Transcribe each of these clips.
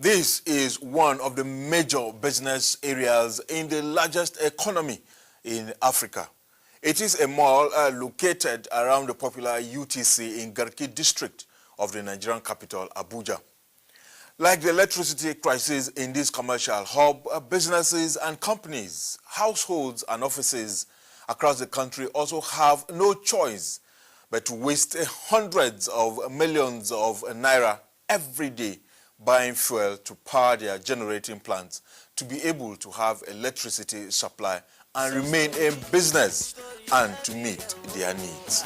This is one of the major business areas in the largest economy in Africa. It is a mall located around the popular UTC in Garki district of the Nigerian capital, Abuja. Like the electricity crisis in this commercial hub, businesses and companies, households and offices across the country also have no choice but to waste hundreds of millions of naira every day buying fuel to power their generating plants to be able to have electricity supply and remain in business and to meet their needs.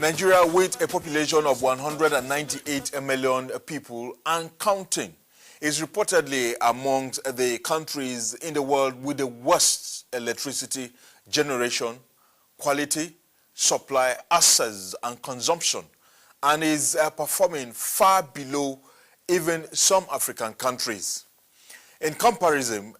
Nigeria, with a population of 198 million people and counting, is reportedly amongst the countries in the world with the worst electricity generation, quality, supply, access, and consumption, and is performing far below even some African countries. In comparison,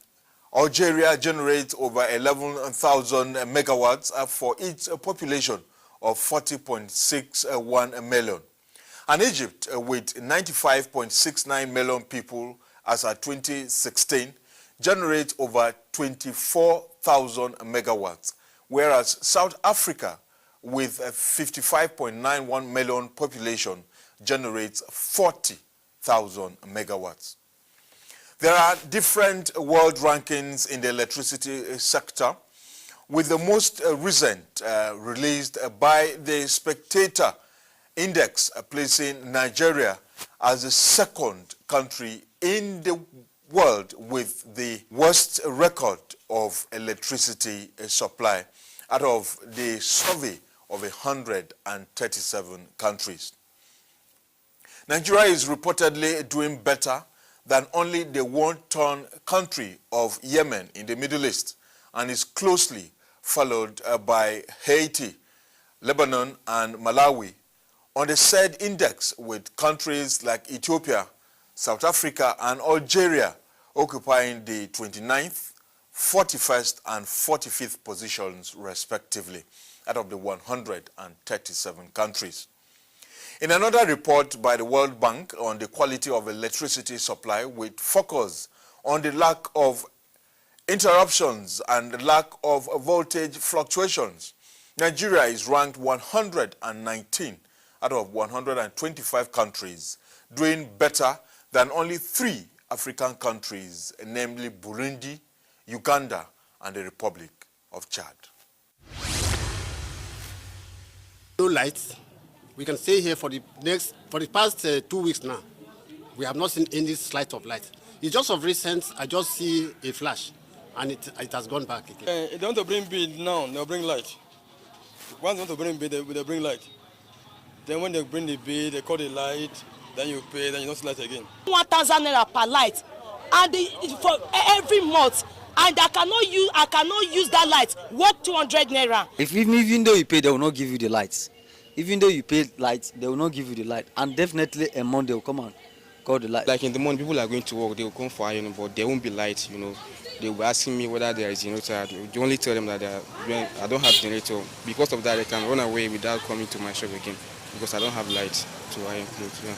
Algeria generates over 11,000 megawatts for its population of 40.61 million. And Egypt, with 95.69 million people as at 2016, generates over 24,000 megawatts, whereas South Africa, with a 55.91 million population, generates 40,000 megawatts. There are different world rankings in the electricity sector, with the most recent released by the Spectator Index placing Nigeria as the second country in the world with the worst record of electricity supply out of the survey of 137 countries. Nigeria is reportedly doing better than only the one-ton country of Yemen in the Middle East, and is closely followed by Haiti, Lebanon, and Malawi on the said index, with countries like Ethiopia, South Africa, and Algeria occupying the 29th, 41st, and 45th positions respectively out of the 137 countries. In another report by the World Bank on the quality of electricity supply, with focus on the lack of interruptions and the lack of voltage fluctuations, Nigeria is ranked 119 out of 125 countries, doing better than only 3 African countries, namely Burundi, Uganda, and the Republic of Chad. No lights. We can stay here for the past 2 weeks now. We have not seen any slight of light. It's just of recent, I just see a flash, and it has gone back again. If they want to bring bill now, they'll bring light. Once they want to bring bill, they'll bring light. Then when they bring the bill, they call the light, then you pay, then you don't see light again. 1,000 naira per light, and for every month, and I cannot use that light. Worth 200 naira. Even though you pay, they will not give you the lights. Even though you pay lights, they will not give you the light, and definitely a month they will come and call the light. Like in the morning, people are going to work, they will come for iron, but there won't be light. They will be asking me whether there is generator. You only tell them that I don't have generator. Because of that, they can run away without coming to my shop again, because I don't have light to iron clothes. Yeah.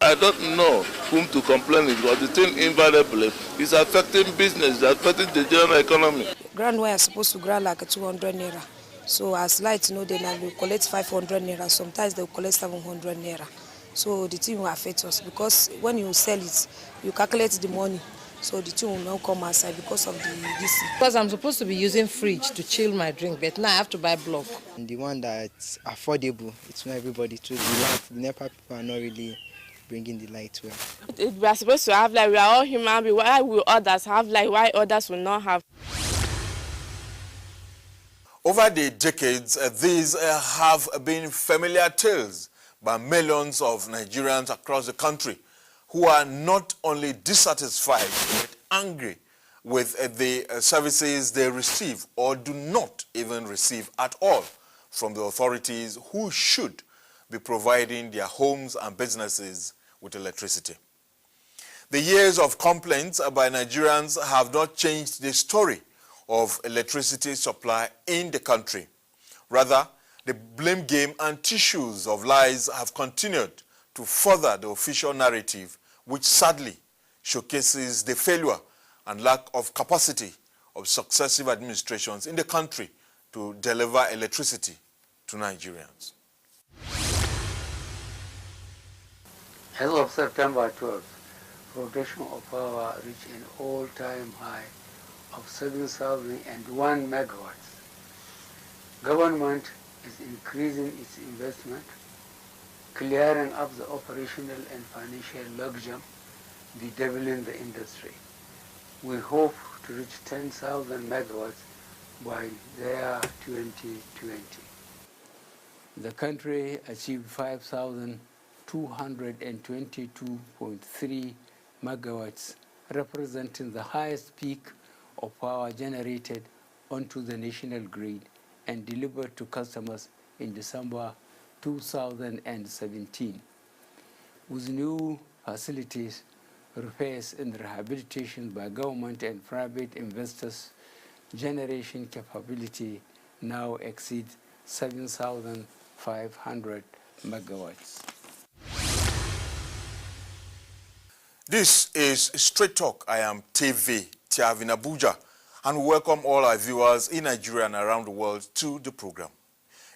I don't know whom to complain with, because the thing invariably is affecting business, it's affecting the general economy. Ground wire is supposed to ground like 200 naira. So as light, they will collect 500 naira. Sometimes they will collect 700 naira. So the thing will affect us, because when you sell it, you calculate the money. So the thing will not come outside because of the DC. Because I'm supposed to be using fridge to chill my drink, but now I have to buy block. And the one that's affordable, it's not everybody too. The NEPA people are not really bringing the light well. We are supposed to have light. We are all human beings. Why will others have light? Why others will not have? Over the decades, these have been familiar tales by millions of Nigerians across the country who are not only dissatisfied but angry with the services they receive or do not even receive at all from the authorities who should be providing their homes and businesses with electricity. The years of complaints by Nigerians have not changed the story of electricity supply in the country. Rather, the blame game and tissues of lies have continued to further the official narrative, which sadly showcases the failure and lack of capacity of successive administrations in the country to deliver electricity to Nigerians. As of September 12th, production of power reached an all-time high of 7,001 megawatts. Government is increasing its investment, clearing up the operational and financial logjam, bedeviling the industry. We hope to reach 10,000 megawatts by the year 2020. The country achieved 5,222.3 megawatts, representing the highest peak of power generated onto the national grid and delivered to customers in December 2017. With new facilities, repairs and rehabilitation by government and private investors, generation capability now exceeds 7,500 megawatts. This is Straight Talk. I am Tyav in Abuja, and we welcome all our viewers in Nigeria and around the world to the program.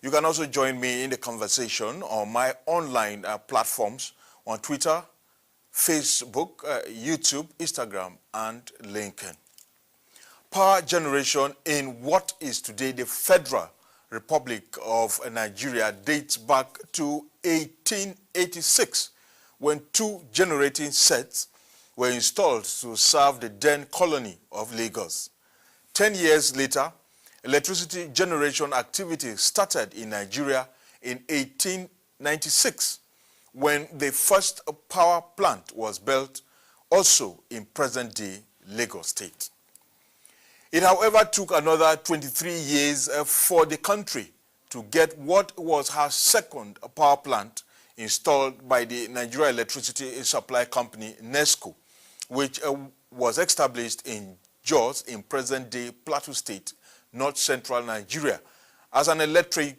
You can also join me in the conversation on my online platforms on Twitter, Facebook, YouTube, Instagram, and LinkedIn. Power generation in what is today the Federal Republic of Nigeria dates back to 1886, when 2 generating sets were installed to serve the then colony of Lagos. 10 years later, electricity generation activity started in Nigeria in 1896, when the first power plant was built, also in present-day Lagos State. It, however, took another 23 years for the country to get what was her second power plant installed by the Nigeria Electricity Supply Company, NESCO, which was established in Jos in present-day Plateau State, north-central Nigeria, as an electric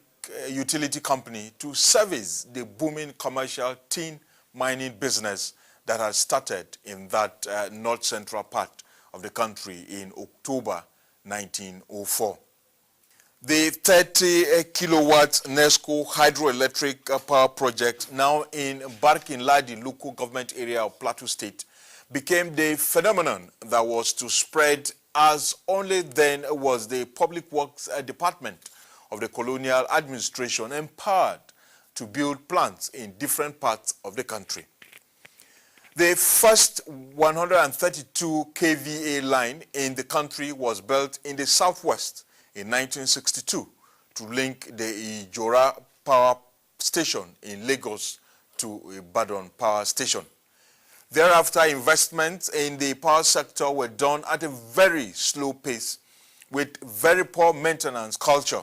utility company to service the booming commercial tin mining business that had started in that north-central part of the country in October 1904. The 30 kilowatt NESCO hydroelectric power project, now in Barkin-Ladi local government area of Plateau State, became the phenomenon that was to spread, as only then was the Public Works Department of the colonial administration empowered to build plants in different parts of the country. The first 132 kVA line in the country was built in the southwest in 1962 to link the Ijora Power Station in Lagos to Ibadan Power Station. Thereafter, investments in the power sector were done at a very slow pace with very poor maintenance culture.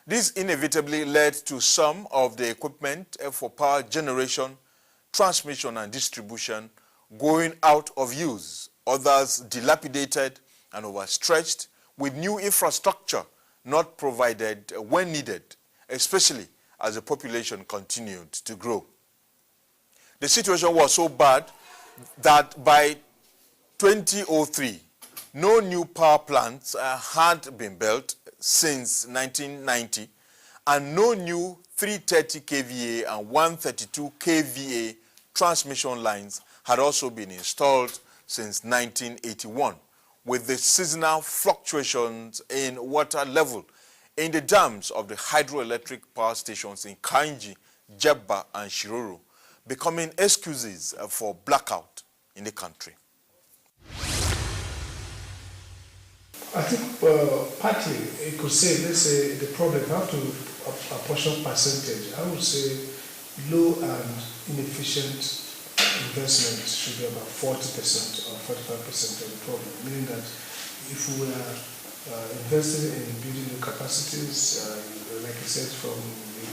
This inevitably led to some of the equipment for power generation, transmission and distribution going out of use, others dilapidated and overstretched, with new infrastructure not provided when needed, especially as the population continued to grow. The situation was so bad that by 2003, no new power plants had been built since 1990, and no new 330 kVA and 132 kVA transmission lines had also been installed since 1981, with the seasonal fluctuations in water level in the dams of the hydroelectric power stations in Kainji, Jebba, and Shiroro becoming excuses for blackout in the country. I think partly you could say, let's say the problem, have to apportion percentage. I would say low and inefficient investment should be about 40% or 45% of the problem, meaning that if we are invested in building new capacities. Like I said, from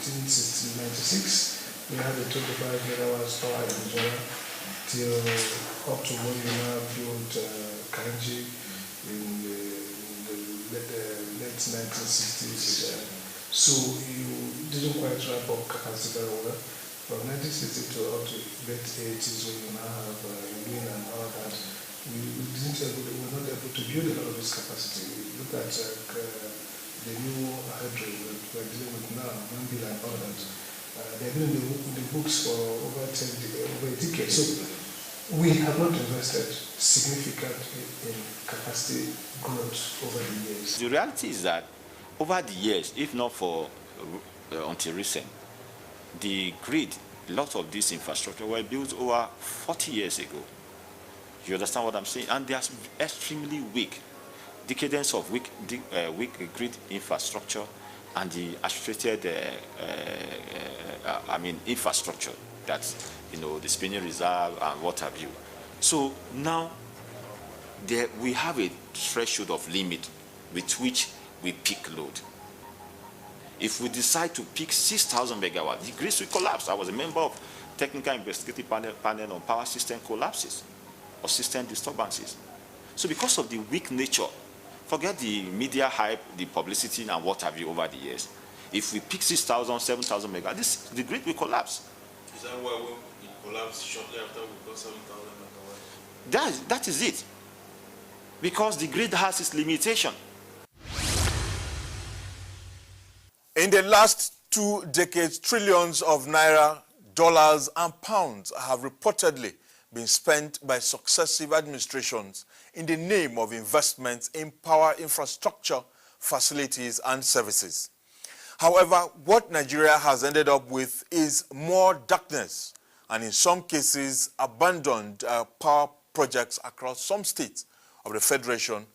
1896, we had a 25 megawatts power in Nigeria till up to when we now built Kanji in the late 1960s. So you didn't quite ramp up capacity very well. From 1960 to up to late 80s, when you now have wind and all that, we were not able to build a lot of this capacity. Look at the new hydro that we're dealing with now, Mambila and all that. They've been in the books for over a decade. So we have not invested significantly in capacity growth over the years. The reality is that over the years, if not for until recent, the grid, lots of this infrastructure were built over 40 years ago. You understand what I'm saying? And they are extremely weak. Decadence of weak grid infrastructure and the associated, infrastructure that's, the spinning reserve and what have you. So now we have a threshold of limit with which we peak load. If we decide to peak 6,000 megawatts, the grids will collapse. I was a member of technical investigative panel on power system collapses or system disturbances. So because of the weak nature, forget the media hype, the publicity and what have you over the years. If we peak 6,000, 7,000 megawatts, the grid will collapse. Is that why it collapsed shortly after we got 7,000 megawatts? That is it. Because the grid has its limitation. In the last 2 decades, trillions of naira, dollars, and pounds have reportedly been spent by successive administrations in the name of investments in power infrastructure, facilities, and services. However, what Nigeria has ended up with is more darkness and in some cases abandoned power projects across some states of the Federation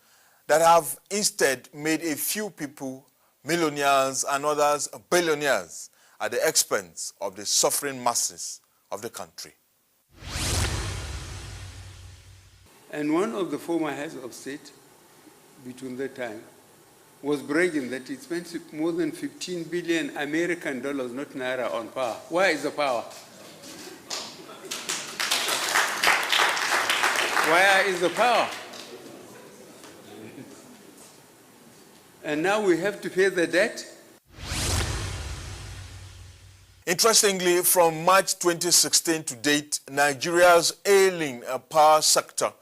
that have instead made a few people millionaires and others billionaires at the expense of the suffering masses of the country. And one of the former heads of state between that time was bragging that he spent more than 15 billion American dollars, not naira, on power. Where is the power? Where is the power? And now we have to pay the debt? Interestingly, from March 2016 to date, Nigeria's ailing power sector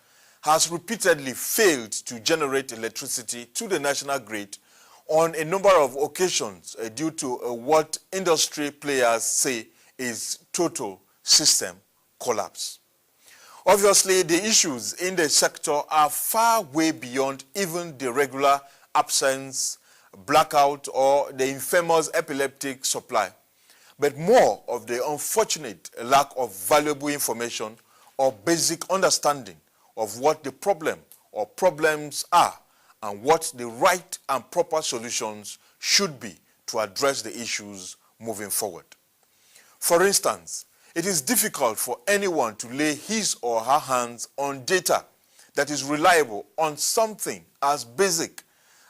has repeatedly failed to generate electricity to the national grid on a number of occasions due to what industry players say is total system collapse. Obviously, the issues in the sector are far way beyond even the regular absence, blackout, or the infamous epileptic supply, but more of the unfortunate lack of valuable information or basic understanding of what the problem or problems are and what the right and proper solutions should be to address the issues moving forward. For instance, it is difficult for anyone to lay his or her hands on data that is reliable on something as basic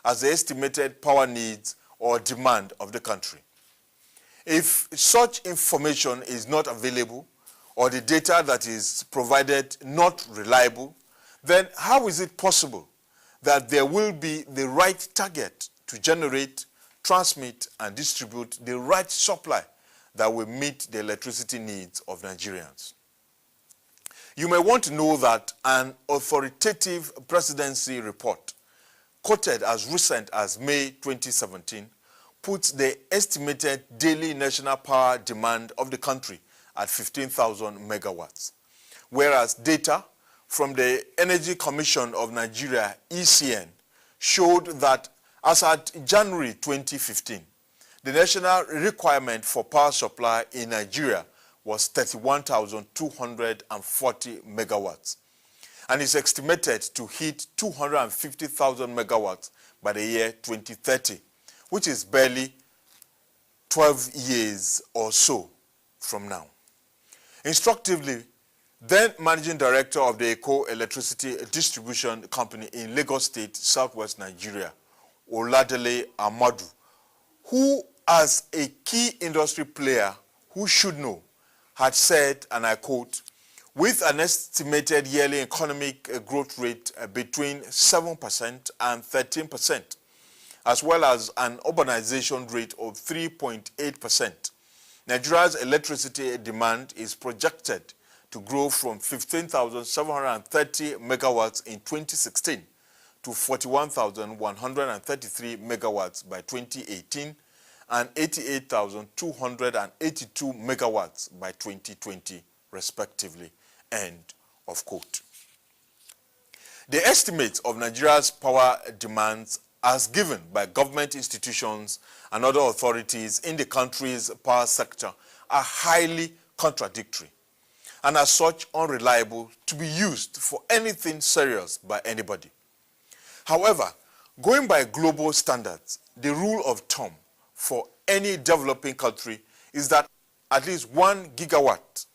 as the estimated power needs or demand of the country. If such information is not available or the data that is provided not reliable, then how is it possible that there will be the right target to generate, transmit, and distribute the right supply that will meet the electricity needs of Nigerians? You may want to know that an authoritative presidency report quoted as recent as May 2017 puts the estimated daily national power demand of the country at 15,000 megawatts, whereas data from the Energy Commission of Nigeria, ECN, showed that as at January 2015, the national requirement for power supply in Nigeria was 31,240 megawatts, and is estimated to hit 250,000 megawatts by the year 2030, which is barely 12 years or so from now. Instructively, then Managing Director of the Eco Electricity Distribution Company in Lagos State, Southwest Nigeria, Oladele Amadu, who as a key industry player who should know, had said, and I quote, with an estimated yearly economic growth rate between 7% and 13%, as well as an urbanization rate of 3.8%, Nigeria's electricity demand is projected to grow from 15,730 megawatts in 2016 to 41,133 megawatts by 2018 and 88,282 megawatts by 2020, respectively. End of quote. The estimates of Nigeria's power demands as given by government institutions and other authorities in the country's power sector are highly contradictory and as such unreliable to be used for anything serious by anybody. However, going by global standards, the rule of thumb for any developing country is that at least 1 gigawatt,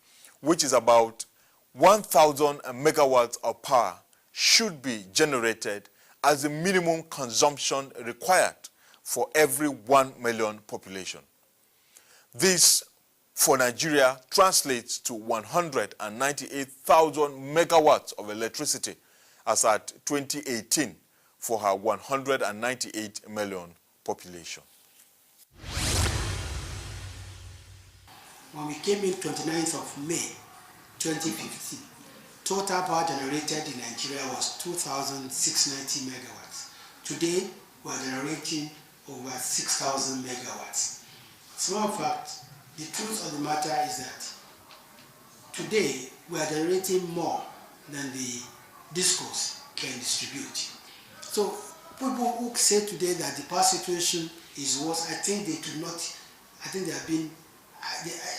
which is about 1,000 megawatts of power, should be generated as the minimum consumption required for every 1 million population. This, for Nigeria, translates to 198,000 megawatts of electricity as at 2018 for her 198 million population. When we came in 29th of May 2015, total power generated in Nigeria was 2,690 megawatts. Today, we are generating over 6,000 megawatts. Small fact, the truth of the matter is that today we are generating more than the discos can distribute. So people who say today that the power situation is worse, I think they do not, I think they have been,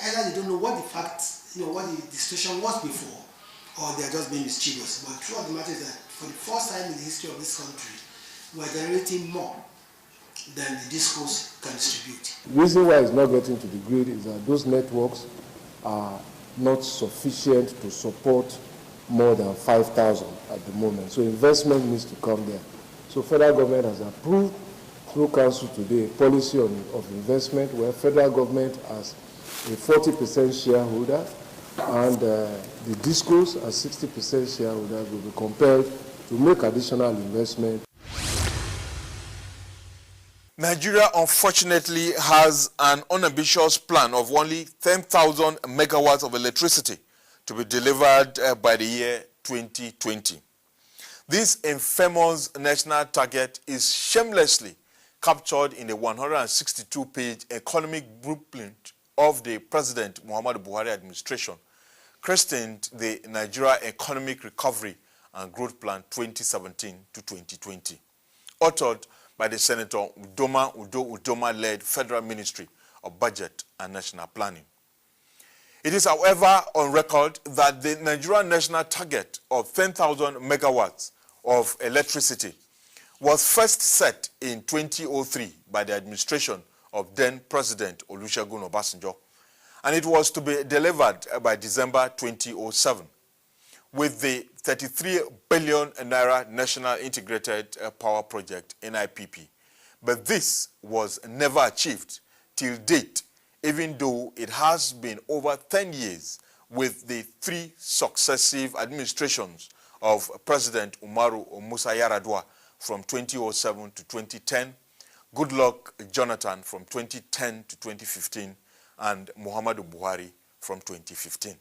either they don't know what the fact, what the situation was before, or they are just being mischievous. But the truth of the matter is that for the first time in the history of this country, we are generating more than the discos can distribute. The reason why it's not getting to the grid is that those networks are not sufficient to support more than 5,000 at the moment. So investment needs to come there. So federal government has approved through council today a policy of investment where federal government has a 40% shareholder and the discos as 60% shareholders will be compelled to make additional investment. Nigeria, unfortunately, has an unambitious plan of only 10,000 megawatts of electricity to be delivered by the year 2020. This infamous national target is shamelessly captured in the 162-page economic blueprint of the President Muhammadu Buhari administration, christened the Nigeria Economic Recovery and Growth Plan 2017 to 2020, authored by the Senator Udoma-led Federal Ministry of Budget and National Planning. It is, however, on record that the Nigerian national target of 10,000 megawatts of electricity was first set in 2003 by the administration of then President Olusegun Obasanjo, and it was to be delivered by December 2007, with the 33 billion naira National Integrated Power Project, NIPP. But this was never achieved till date, even though it has been over 10 years with the 3 successive administrations of President Umaru Musa Yar'Adua from 2007 to 2010, Goodluck Jonathan from 2010 to 2015, and Muhammadu Buhari from 2015.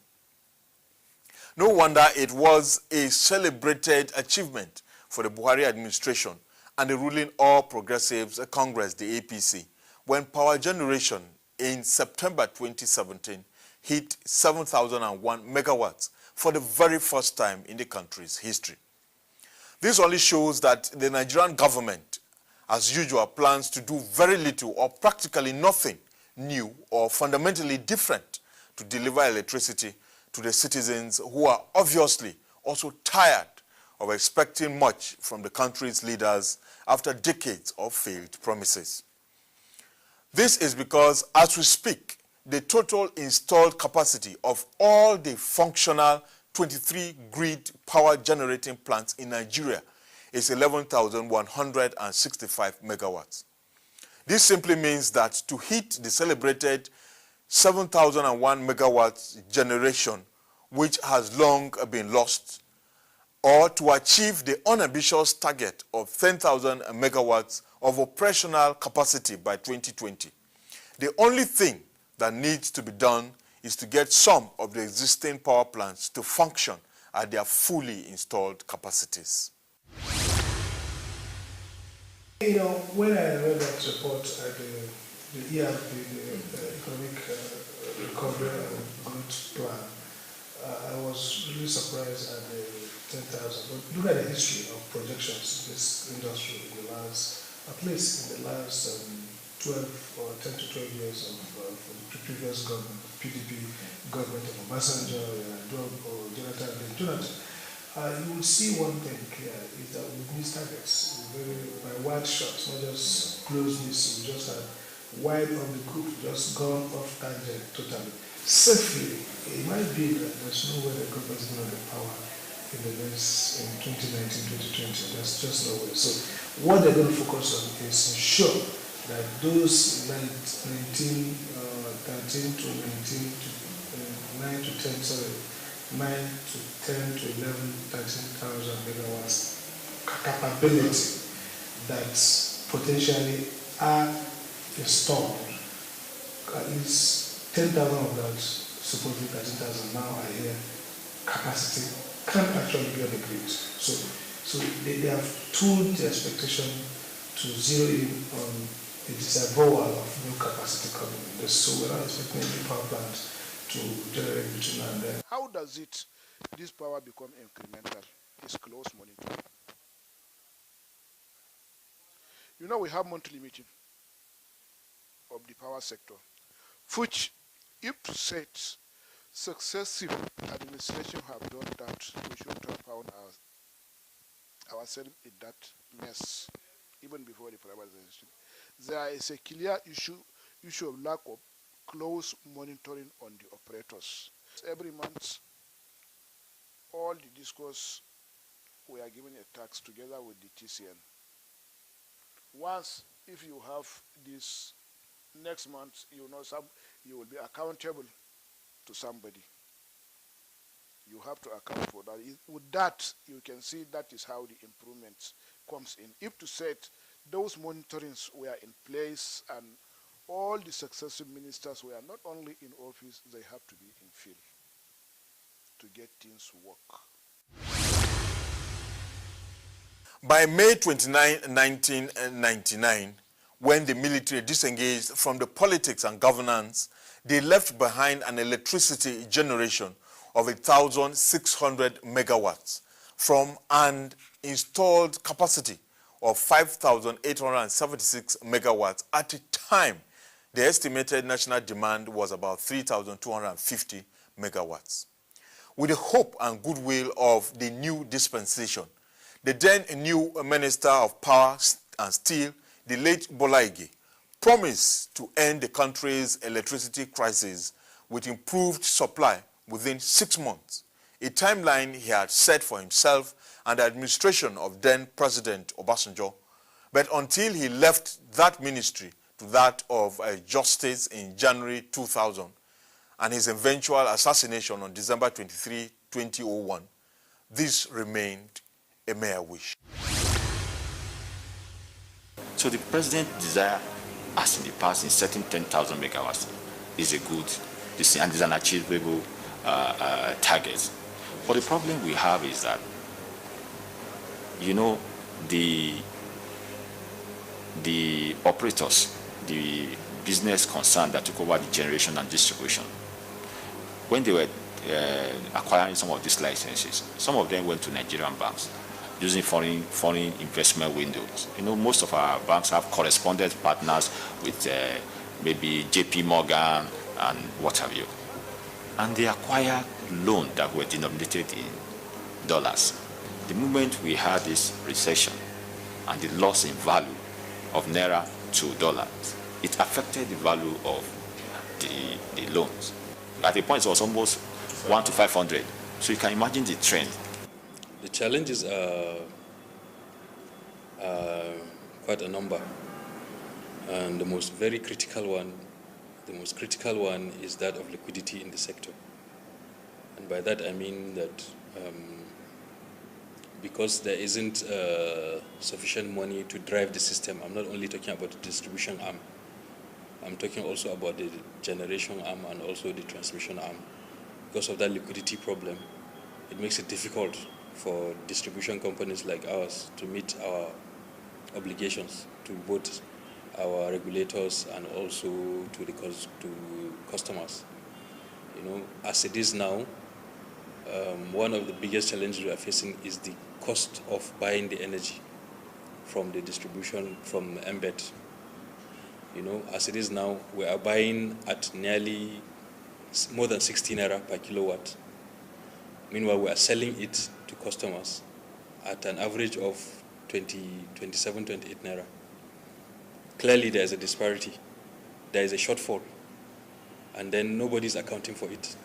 No wonder it was a celebrated achievement for the Buhari administration and the ruling All Progressives Congress, the APC, when power generation in September 2017 hit 7,001 megawatts for the very first time in the country's history. This only shows that the Nigerian government, as usual, plans to do very little or practically nothing new or fundamentally different to deliver electricity to the citizens who are obviously also tired of expecting much from the country's leaders after decades of failed promises. This is because, as we speak, the total installed capacity of all the functional 23 grid power generating plants in Nigeria is 11,165 megawatts. This simply means that to hit the celebrated 7,001 megawatts generation, which has long been lost, or to achieve the unambitious target of 10,000 megawatts of operational capacity by 2020, the only thing that needs to be done is to get some of the existing power plants to function at their fully installed capacities. You know, when I read that report at the ERP, the Economic Recovery and Growth Plan, I was really surprised at the 10,000. But look at the history of projections in this industry in the last, at least in the last 12 or 10 to 12 years of the previous government, PDP government of Obasanjo, or Jonathan. You will see one thing clear is that we miss targets by wide shots, not just close miss. We just had wide on the group, just gone off tangent totally. Safely, it might be that there's no way the government is going to have power in the next, in 2019, 2020. There's just no way. So what they're going to focus on is ensure that those 9 to 10 to 11, 13,000 megawatts capability that potentially are installed. At least 10,000 of that, supposedly 13,000 now are here, capacity can't actually be on the grid. So they have tuned the expectation to zero in on the disavowal of new capacity coming in. So we're not expecting any power plant to generate between now and then. How does this power become incremental? It's close monitoring. You know, we have monthly meeting of the power sector, which, if sets successive administration have done that, we should have found ourselves in that mess even before the privatization. There is a clear issue of lack of close monitoring on the operators. Every month, all the discourse, we are given a tax together with the TCN. Once, if you have this next month, you know you will be accountable to somebody. You have to account for that. With that, you can see that is how the improvement comes in. If to set those monitorings were in place and all the successive ministers were not only in office, they have to be in field to get things work. By May 29, 1999, when the military disengaged from the politics and governance, they left behind an electricity generation of 1,600 megawatts from an installed capacity of 5,876 megawatts at a time the estimated national demand was about 3,250 megawatts. With the hope and goodwill of the new dispensation, the then new Minister of Power and Steel, the late Bola Ige, promised to end the country's electricity crisis with improved supply within 6 months, a timeline he had set for himself and the administration of then President Obasanjo. But until he left that ministry to that of Justice in January 2000 and his eventual assassination on December 23, 2001, this remained a mere wish. So the president's desire, as in the past, in setting 10,000 megawatts is a good, and is an achievable target. But the problem we have is that, you know, the operators, the business concern that took over the generation and distribution, when they were acquiring some of these licenses, some of them went to Nigerian banks using foreign investment windows. You know, most of our banks have correspondent partners with maybe JP Morgan and what have you. And they acquire loans that were denominated in dollars. The moment we had this recession and the loss in value of Naira to dollars, it affected the value of the loans. At a point, it was almost 1 to 500. So you can imagine the trend. The challenges are quite a number. And the most critical one is that of liquidity in the sector. And by that I mean that because there isn't sufficient money to drive the system, I'm not only talking about the distribution arm, I'm talking also about the generation arm and also the transmission arm. Because of that liquidity problem, it makes it difficult for distribution companies like ours to meet our obligations to both our regulators and also to customers. You know, as it is now, one of the biggest challenges we are facing is the cost of buying the energy from the distribution from embed. You know, as it is now, we are buying at nearly more than 60 naira per kilowatt. Meanwhile, we are selling it to customers at an average of 27, 28 naira. Clearly, there is a disparity. There is a shortfall. And then nobody's accounting for it.